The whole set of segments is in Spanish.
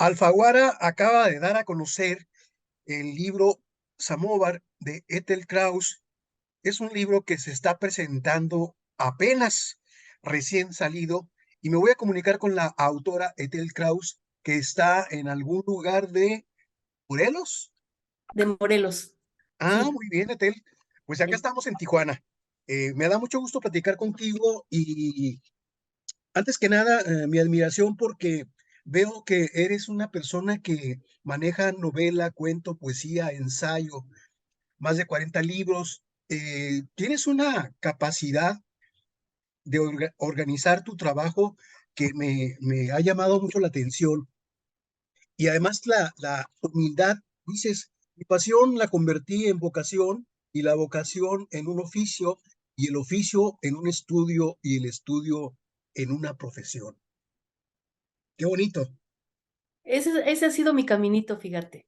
Alfaguara acaba de dar a conocer el libro Samóvar de Ethel Kraus. Es un libro que se está presentando apenas recién salido y me voy a comunicar con la autora Ethel Kraus, que está en algún lugar de Morelos. De Morelos. Ah, Sí, muy bien, Ethel. Pues acá sí. estamos en Tijuana. Me da mucho gusto platicar contigo y antes que nada, mi admiración porque veo que eres una persona que maneja novela, cuento, poesía, ensayo, más de 40 libros. Tienes una capacidad de organizar tu trabajo que me ha llamado mucho la atención. Y además la humildad, dices, mi pasión la convertí en vocación y la vocación en un oficio y el oficio en un estudio y el estudio en una profesión. Qué bonito. Ese ha sido mi caminito, fíjate.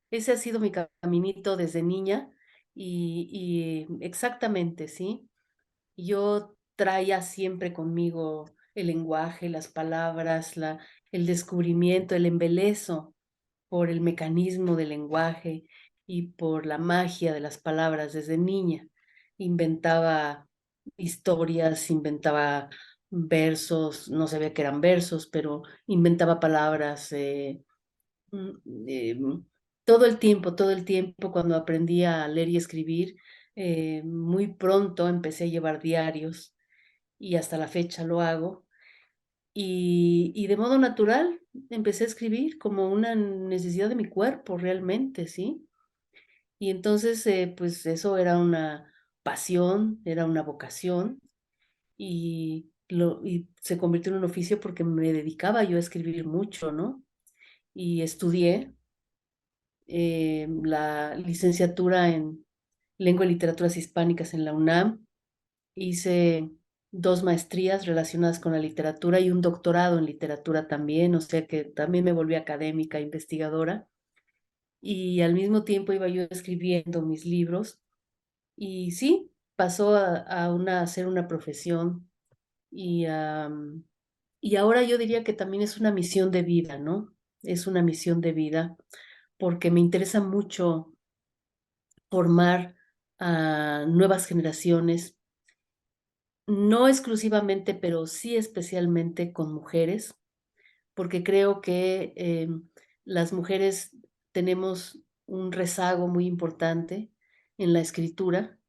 Ese ha sido mi caminito desde niña y exactamente, ¿sí? Yo traía siempre conmigo el lenguaje, las palabras, el descubrimiento, el embelezo por el mecanismo del lenguaje y por la magia de las palabras desde niña. Inventaba historias, inventaba versos, no sabía que eran versos, pero inventaba palabras mm, eh, todo el tiempo cuando aprendí a leer y escribir, muy pronto empecé a llevar diarios y hasta la fecha lo hago. Y de modo natural empecé a escribir como una necesidad de mi cuerpo realmente, ¿sí? Y entonces, pues eso era una pasión, era una vocación y se convirtió en un oficio porque me dedicaba yo a escribir mucho, ¿no? Y estudié la licenciatura en Lengua y Literaturas Hispánicas en la UNAM. Hice 2 maestrías relacionadas con la literatura y un doctorado en literatura también, o sea que también me volví académica, investigadora, y al mismo tiempo iba yo escribiendo mis libros y sí, pasó a ser una profesión y, y ahora yo diría que también es una misión de vida, ¿no? Es una misión de vida porque me interesa mucho formar a nuevas generaciones, no exclusivamente, pero sí especialmente con mujeres, porque creo que las mujeres tenemos un rezago muy importante en la escritura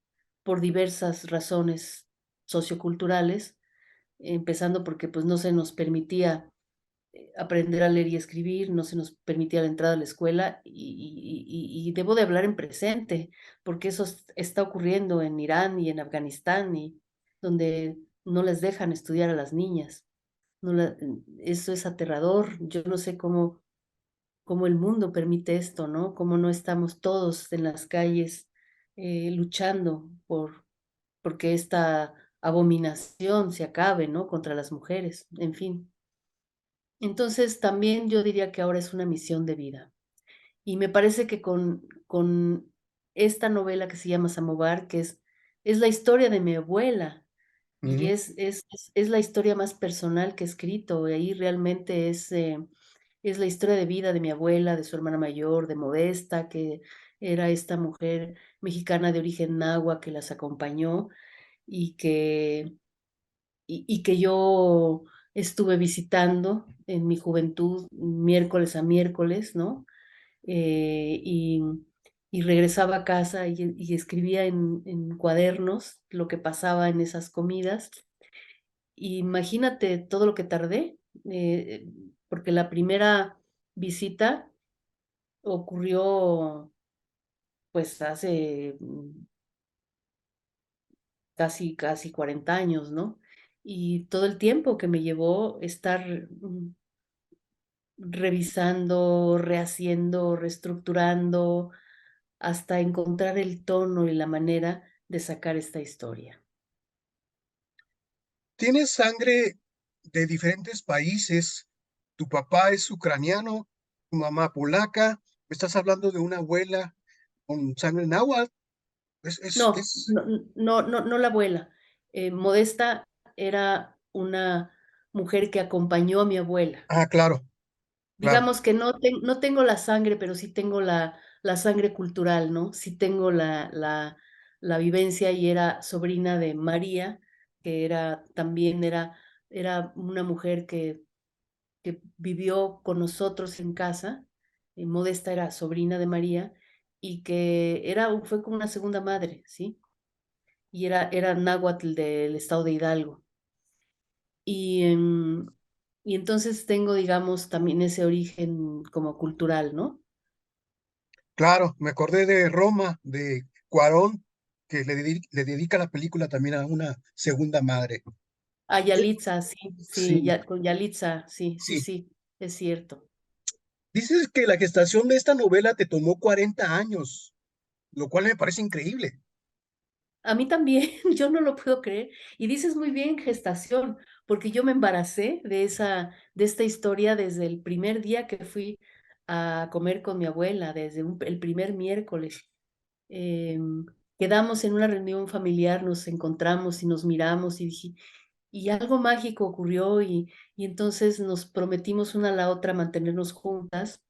por diversas razones socioculturales, empezando porque pues no se nos permitía aprender a leer y escribir, no se nos permitía la entrada a la escuela y debo de hablar en presente, porque eso está ocurriendo en Irán y en Afganistán, y donde no les dejan estudiar a las niñas. No eso es aterrador. Yo no sé cómo el mundo permite esto, ¿no? Cómo no estamos todos en las calles luchando porque esta abominación se acabe, ¿no? Contra las mujeres, en fin. Entonces, también yo diría que ahora es una misión de vida. Y me parece que con esta novela que se llama Samovar, que es la historia de mi abuela, y Ujú. es la historia más personal que he escrito, y ahí realmente es la historia de vida de mi abuela, de su hermana mayor, de Modesta, que era esta mujer mexicana de origen nahua que las acompañó y que yo estuve visitando en mi juventud, miércoles a miércoles, ¿no? Eh, y, y regresaba a casa y escribía en cuadernos lo que pasaba en esas comidas. Imagínate todo lo que tardé, eh, porque la primera visita ocurrió pues hace casi 40 años, ¿no? Y todo el tiempo que me llevó estar revisando, rehaciendo, reestructurando, hasta encontrar el tono y la manera de sacar esta historia. Tienes sangre de diferentes países. Tu papá es ucraniano, tu mamá polaca. Me estás hablando de una abuela con sangre náhuatl. No, no la abuela. Modesta era una mujer que acompañó a mi abuela. Ah, claro. claro, Digamos que no tengo la sangre, pero sí tengo la sangre cultural, ¿no? Sí tengo la vivencia y era sobrina de María, que también era una mujer que vivió con nosotros en casa. Modesta era sobrina de María y que fue como una segunda madre, ¿sí? Y era náhuatl del estado de Hidalgo. Y, y entonces tengo, digamos, también ese origen como cultural, ¿no? claro. Me acordé de Roma, de Cuarón, que le dedica la película también a una segunda madre. A Eh, Yalitza, sí, sí, Sí, con Yalitza, sí, sí, sí. sí, es cierto. Dices que la gestación de esta novela te tomó 40 años, lo cual me parece increíble. A mí también, yo no lo puedo creer. Y dices muy bien gestación, porque yo me embaracé de esta historia desde el primer día que fui a comer con mi abuela, desde el primer miércoles. Em, Quedamos en una reunión familiar, nos encontramos y nos miramos y algo mágico ocurrió y entonces nos prometimos una a la otra mantenernos juntas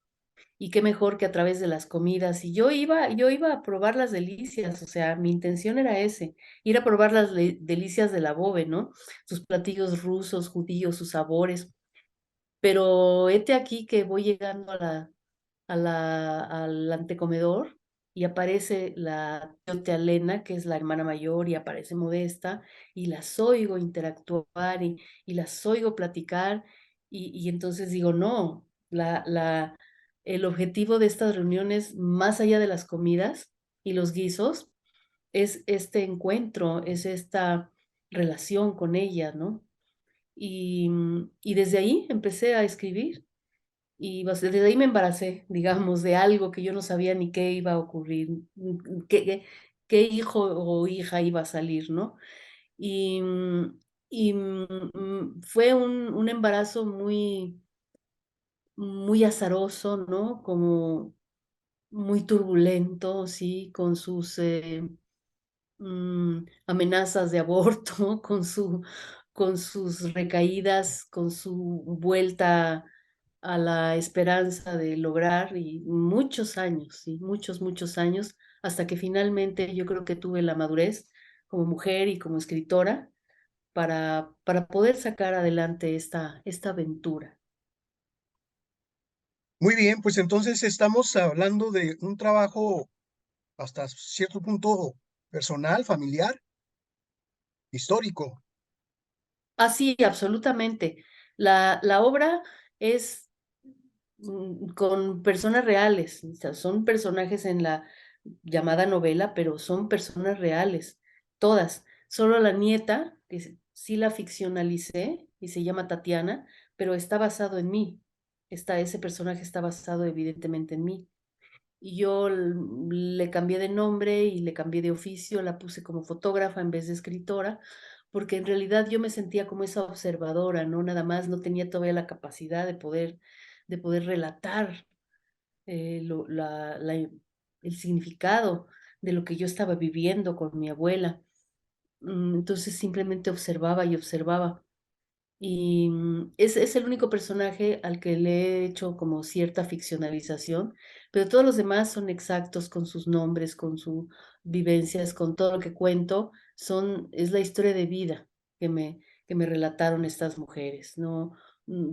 y qué mejor que a través de las comidas. Y yo iba a probar las delicias, o sea, mi intención era ir a probar las delicias de la Bobe, ¿no? Sus platillos rusos, judíos, sus sabores. Pero hete aquí que voy llegando al antecomedor y aparece la tía Elena, que es la hermana mayor, y aparece Modesta, y las oigo interactuar y las oigo platicar, y entonces digo, no, el objetivo de estas reuniones, más allá de las comidas y los guisos, es este encuentro, es esta relación con ella, ¿no? Y desde ahí empecé a escribir. Y desde ahí me embaracé, digamos, de algo que yo no sabía ni qué iba a ocurrir, qué hijo o hija iba a salir, ¿no? Y, fue un embarazo muy azaroso, ¿no? Como muy turbulento, sí, con sus amenazas de aborto, con sus recaídas, con su vuelta a la esperanza de lograr y muchos años, sí, muchos, muchos años, hasta que finalmente yo creo que tuve la madurez como mujer y como escritora para poder sacar adelante esta aventura. Muy bien, pues entonces estamos hablando de un trabajo hasta cierto punto personal, familiar, histórico. Así, absolutamente. La obra es con personas reales, o sea, son personajes en la llamada novela, pero son personas reales, todas. Solo la nieta, que sí la ficcionalicé y se llama Tatiana, pero está basado en mí. Ese personaje está basado evidentemente en mí. Y yo le cambié de nombre y le cambié de oficio, la puse como fotógrafa en vez de escritora, porque en realidad yo me sentía como esa observadora, ¿no? Nada más no tenía todavía la capacidad de poder relatar el significado de lo que yo estaba viviendo con mi abuela. Entonces simplemente observaba y observaba. Y es el único personaje al que le he hecho como cierta ficcionalización, pero todos los demás son exactos con sus nombres, con sus vivencias, con todo lo que cuento. Es la historia de vida que me relataron estas mujeres, ¿no?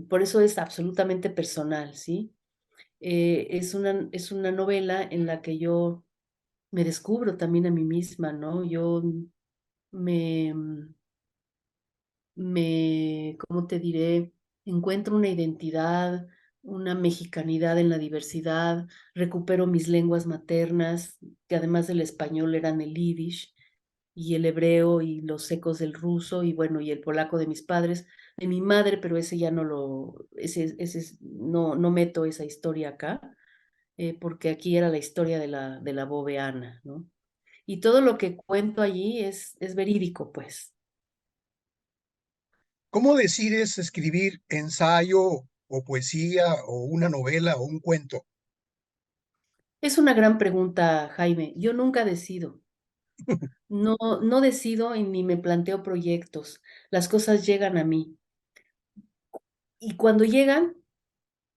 Por eso es absolutamente personal, ¿sí? Es una novela en la que yo me descubro también a mí misma, ¿no? Yo me, ¿cómo te diré? Encuentro una identidad, una mexicanidad en la diversidad, recupero mis lenguas maternas, que además del español eran el yiddish y el hebreo y los ecos del ruso y bueno, y el polaco de mis padres, de mi madre, pero ese ya no meto esa historia acá, porque aquí era la historia de la boveana, ¿no? Y todo lo que cuento allí es verídico, pues. ¿Cómo decides escribir ensayo o poesía o una novela o un cuento? Es una gran pregunta, Jaime. Yo nunca decido. No, no decido y ni me planteo proyectos. Las cosas llegan a mí. Y cuando llegan,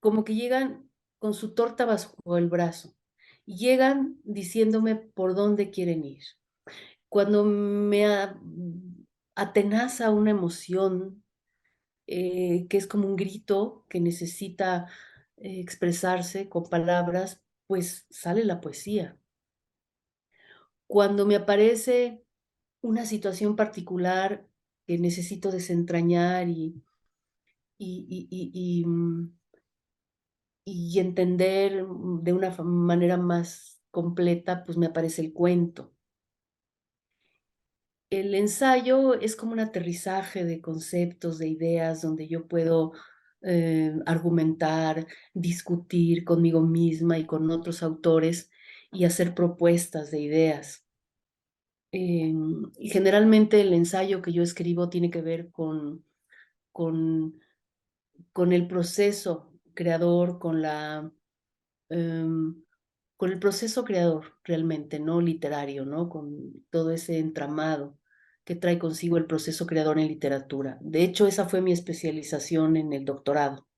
como que llegan con su torta bajo el brazo, y llegan diciéndome por dónde quieren ir. Cuando atenaza una emoción, que es como un grito que necesita, expresarse con palabras, pues sale la poesía. Cuando me aparece una situación particular que necesito desentrañar y, y entender de una manera más completa, pues me aparece el cuento. El ensayo es como un aterrizaje de conceptos, de ideas, donde yo puedo argumentar, discutir conmigo misma y con otros autores y hacer propuestas de ideas. Y generalmente el ensayo que yo escribo tiene que ver con, con el proceso creador, em, con el proceso creador realmente, no literario, ¿no? Con todo ese entramado que trae consigo el proceso creador en literatura. De hecho, esa fue mi especialización en el doctorado.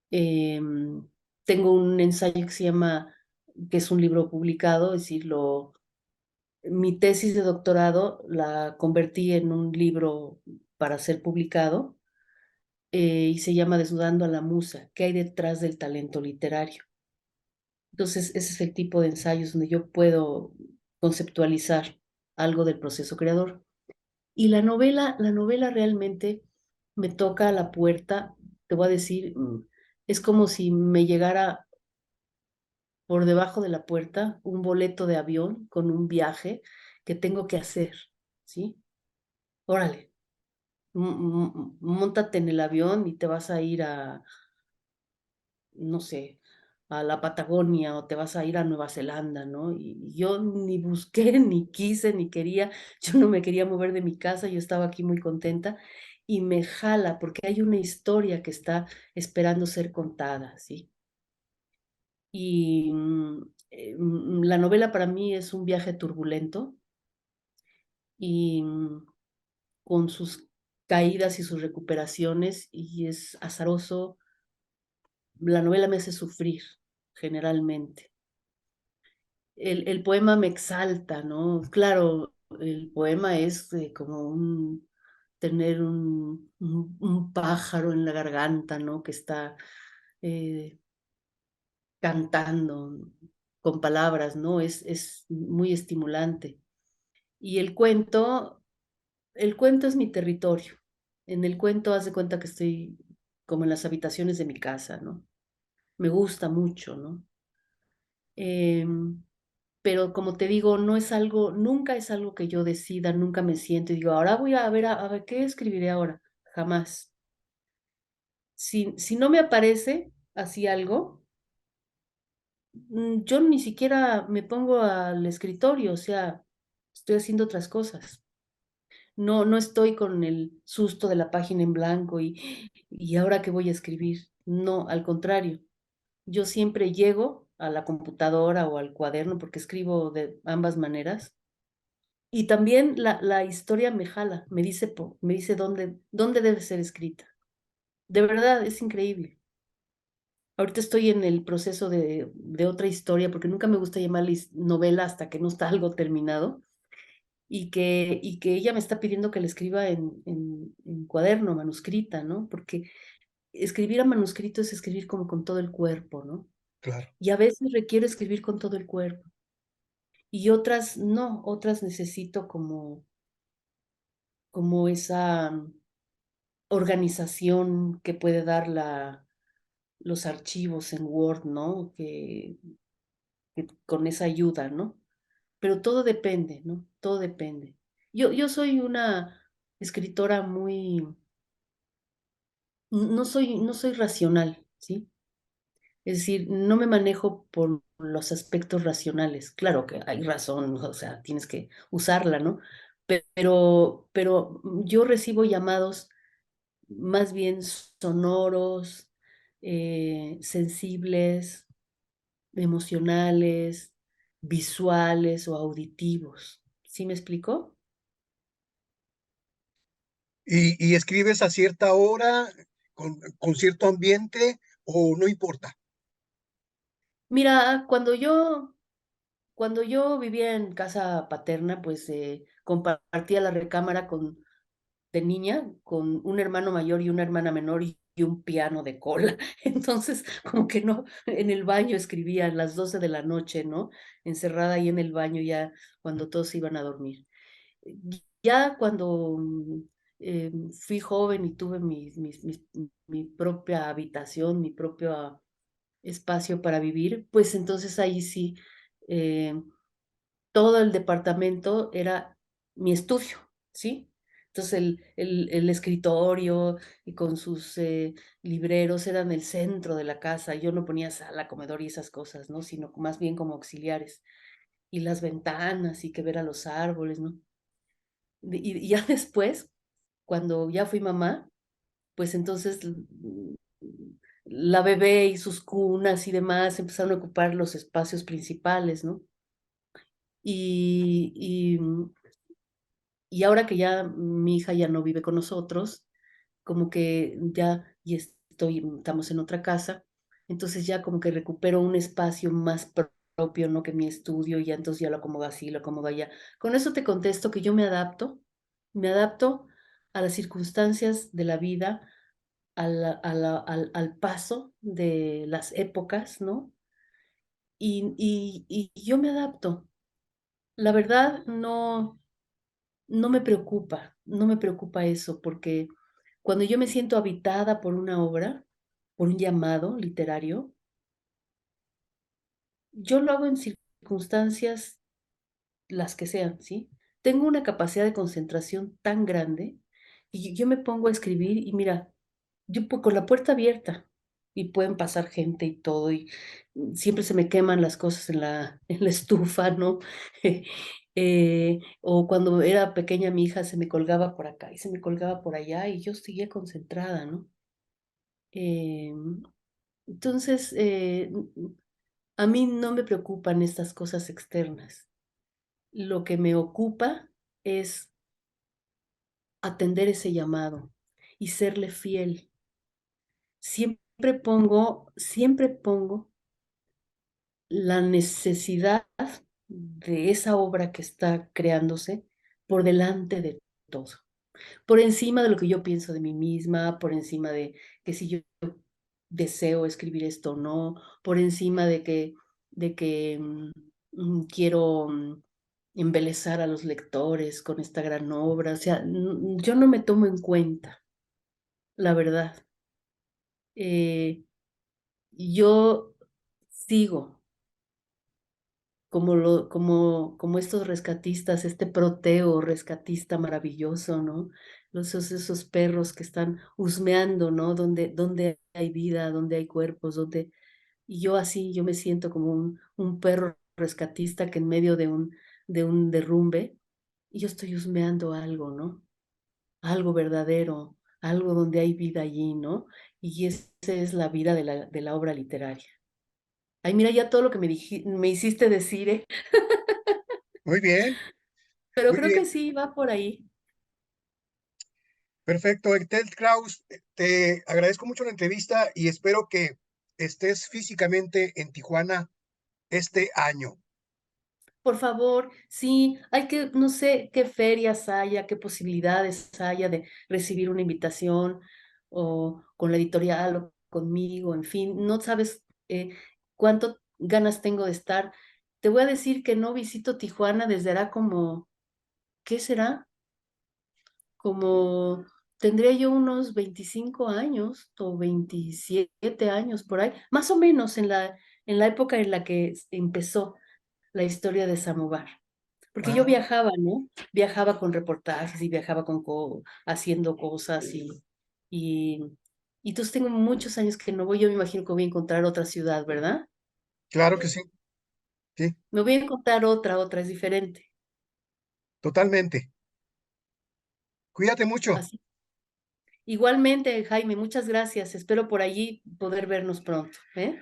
Em, Tengo un ensayo que se llama, que es un libro publicado, es decir, mi tesis de doctorado la convertí en un libro para ser publicado, y se llama Desnudando a la Musa, ¿qué hay detrás del talento literario? Entonces, ese es el tipo de ensayos donde yo puedo conceptualizar algo del proceso creador. Y la novela realmente me toca a la puerta, te voy a decir, es como si me llegara por debajo de la puerta un boleto de avión con un viaje que tengo que hacer, ¿sí? Órale, móntate en el avión y te vas a ir a, no sé, a la Patagonia o te vas a ir a Nueva Zelanda, ¿no? Y yo ni busqué, ni quise, ni quería, yo no me quería mover de mi casa, yo estaba aquí muy contenta y me jala porque hay una historia que está esperando ser contada, ¿sí? Y la novela para mí es un viaje turbulento y con sus caídas y sus recuperaciones y es azaroso. La novela me hace sufrir generalmente. El poema me exalta, ¿no? Claro, el poema es como tener un pájaro en la garganta, ¿no? Que está eh, cantando con palabras, ¿no? Es muy estimulante. Y el cuento es mi territorio. En el cuento haz de cuenta que estoy como en las habitaciones de mi casa, ¿no? Me gusta mucho, ¿no? Em, pero como te digo, no es algo, nunca es algo que yo decida, nunca me siento y digo, ahora voy a ver qué escribiré ahora. Jamás. Si no me aparece así algo, yo ni siquiera me pongo al escritorio, o sea, estoy haciendo otras cosas. No estoy con el susto de la página en blanco y ahora qué voy a escribir. No, al contrario. Yo siempre llego a la computadora o al cuaderno porque escribo de ambas maneras. Y también la historia me jala, me dice dónde debe ser escrita. De verdad, es increíble. Ahorita estoy en el proceso de otra historia porque nunca me gusta llamarle novela hasta que no está algo terminado y que ella me está pidiendo que la escriba en cuaderno, manuscrita, ¿no? Porque escribir a manuscrito es escribir como con todo el cuerpo, ¿no? Claro. Y a veces requiere escribir con todo el cuerpo. Y otras no, otras necesito como esa organización que puede dar los archivos en Word, ¿no? Que con esa ayuda, ¿no? Pero todo depende, ¿no? Todo depende. Yo soy una escritora muy, no soy racional, ¿sí? Es decir, no me manejo por los aspectos racionales. Claro que hay razón, o sea, tienes que usarla, ¿no? Pero yo recibo llamados más bien sonoros, sensibles, emocionales, visuales o auditivos. ¿Sí me explico? Y escribes a cierta hora, con cierto ambiente, o no importa? Mira, cuando yo vivía en casa paterna, pues, compartía la recámara de niña con un hermano mayor y una hermana menor y un piano de cola. Entonces, como que no, en el baño escribía a las 12 de la noche, ¿no? Encerrada ahí en el baño ya cuando todos se iban a dormir. Ya cuando, fui joven y tuve mi propia habitación, mi propio espacio para vivir, pues entonces ahí sí, eh, todo el departamento era mi estudio, ¿sí? Entonces el escritorio y con sus, libreros eran el centro de la casa. Yo no ponía sala, comedor y esas cosas, ¿no? Sino más bien como auxiliares. Y las ventanas y que ver a los árboles, ¿no? Y ya después, cuando ya fui mamá, pues entonces, la bebé y sus cunas y demás empezaron a ocupar los espacios principales, ¿no? Y y, mm, y ahora que ya mi hija ya no vive con nosotros, como que ya estamos en otra casa, entonces ya como que recupero un espacio más propio, ¿no? Que mi estudio, y ya entonces ya lo acomodo así, lo acomodo allá. Con eso te contesto que yo me adapto a las circunstancias de la vida, al paso de las épocas, ¿no? Y yo me adapto. La verdad, no me preocupa eso, porque cuando yo me siento habitada por una obra, por un llamado literario, yo lo hago en circunstancias las que sean, ¿sí? Tengo una capacidad de concentración tan grande, y yo me pongo a escribir y mira, yo con la puerta abierta, y pueden pasar gente y todo, y siempre se me queman las cosas en la en la estufa, ¿no? O cuando era pequeña mi hija se me colgaba por acá y se me colgaba por allá, y yo seguía concentrada, ¿no? Em, entonces, a mí no me preocupan estas cosas externas. Lo que me ocupa es atender ese llamado y serle fiel. Siempre pongo la necesidad de esa obra que está creándose por delante de todo, por encima de lo que yo pienso de mí misma, por encima de que si yo deseo escribir esto o no, por encima de que quiero, embelezar a los lectores con esta gran obra. O sea, yo no me tomo en cuenta, la verdad. Eh, yo sigo como estos rescatistas, este Proteo rescatista maravilloso, ¿no? Esos perros que están husmeando, ¿no? Donde hay vida, donde hay cuerpos, donde y yo así, yo me siento como un perro rescatista que en medio de un derrumbe, y yo estoy husmeando algo, ¿no? Algo verdadero, algo donde hay vida allí, ¿no? Y esa es la vida de la obra literaria. Ay, mira ya todo lo que me hiciste decir, ¿eh? Muy bien, Pero muy creo bien. que sí, va por ahí. Perfecto, Tel Kraus, te agradezco mucho la entrevista y espero que estés físicamente en Tijuana este año. Por favor, sí, no sé qué ferias haya, qué posibilidades haya de recibir una invitación o con la editorial o conmigo, en fin, no sabes cuánto ganas tengo de estar. Te voy a decir que no visito Tijuana desde hará como, ¿qué será? Como tendría yo unos 25 años o 27 años por ahí, más o menos en la época en la que empezó la historia de Samovar. Porque yo Ah, viajaba, ¿no? Viajaba con reportajes y viajaba haciendo cosas y, y entonces tengo muchos años que no voy, yo me imagino que voy a encontrar otra ciudad, ¿verdad? claro que sí, sí, Me voy a encontrar otra, es diferente. totalmente. Cuídate mucho. Así. Igualmente, Jaime, muchas gracias. Espero por allí poder vernos pronto, ¿eh?